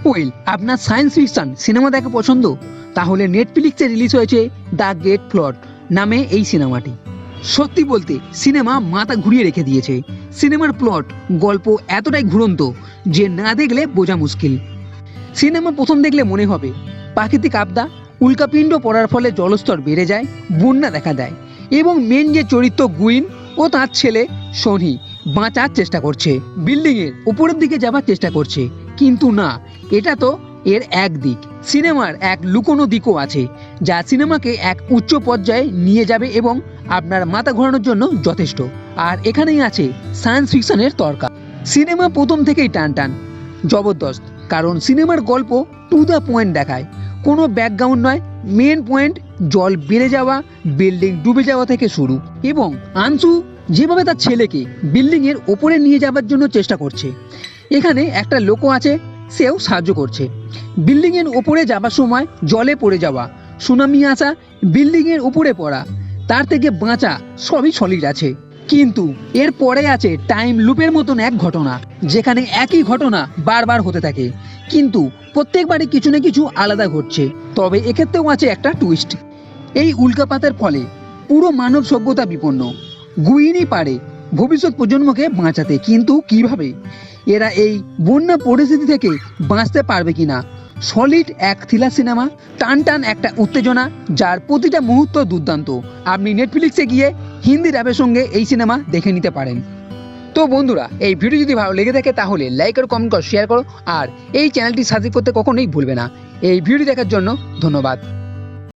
Well, আপনার science fiction cinema দেখা পছন্দ? তাহলে নেটফ্লিক্সে রিলিজ হয়েছে দ্য গ্রেট ফ্লড নামে এই সিনেমাটি। সত্যি বলতে সিনেমা মাথা ঘুরিয়ে রেখে দিয়েছে। সিনেমার প্লট, গল্প এতটাই ঘুরন্ত যে না দেখলে বোঝা মুশকিল। সিনেমা প্রথম দেখলে মনে হবে প্রাকৃতিক আপদা, উল্কাপিণ্ড পড়ার ফলে জলস্তর বেড়ে যায়, বন্যা দেখা দেয় এবং মেন যে চরিত্র গুইন ও তার ছেলে শনি বাঁচার চেষ্টা করছে, বিল্ডিংয়ের উপরের দিকে যাবার চেষ্টা করছে। কিন্তু না, এটা তো এর এক দিক। সিনেমার এক লুকোনো দিকও আছে যা সিনেমাকে এক উচ্চ পর্যায়ে নিয়ে যাবে এবং আপনার মাথা ঘোরানোর জন্য যথেষ্ট। আর এখানেই আছে সায়েন্স ফিকশনের তরকা। সিনেমা প্রথম থেকেই টান টান জবরদস্ত, কারণ সিনেমার গল্প টু দ্য পয়েন্ট দেখায়। কোনো ব্যাকগ্রাউন্ড নয়, মেন পয়েন্ট। জল বেড়ে যাওয়া, বিল্ডিং ডুবে যাওয়া থেকে শুরু, এবং আনসু যেভাবে তার ছেলেকে বিল্ডিংয়ের ওপরে নিয়ে যাবার জন্য চেষ্টা করছে। এখানে একটা লোকও আছে, সেও সাহায্য করছে। বিল্ডিংয়ের ওপরে যাবার সময় জলে পড়ে যাওয়া, সুনামি আসা, বিল্ডিংয়ের উপরে পড়া, তার থেকে বাঁচা সবই সলিড আছে। কিন্তু এর পরে আছে টাইম লুপের মতন এক ঘটনা, যেখানে একই ঘটনা বারবার হতে থাকে, কিন্তু প্রত্যেকবারই কিছু না কিছু আলাদা ঘটছে। তবে এক্ষেত্রেও আছে একটা টুইস্ট। এই উল্কাপাতের ফলে পুরো মানব সভ্যতা বিপন্ন। গুইনই পারে ভবিষ্যৎ প্রজন্মকে বাঁচাতে, কিন্তু কিভাবে? এরা এই বন্যা পরিস্থিতি থেকে বাঁচতে পারবে কিনা? সলিড এক থ্রিলার সিনেমা, টান টান একটা উত্তেজনা, যার প্রতিটা মুহূর্ত দুর্দান্ত। আপনি নেটফ্লিক্সে গিয়ে হিন্দি র্যাপের সঙ্গে এই সিনেমা দেখে নিতে পারেন। তো বন্ধুরা, এই ভিডিও যদি ভালো লেগে থাকে তাহলে লাইক করো, কমেন্ট করো, শেয়ার করো, আর এই চ্যানেলটি সাবস্ক্রাইব করতে কখনোই ভুলবে না। এই ভিডিও দেখার জন্য ধন্যবাদ।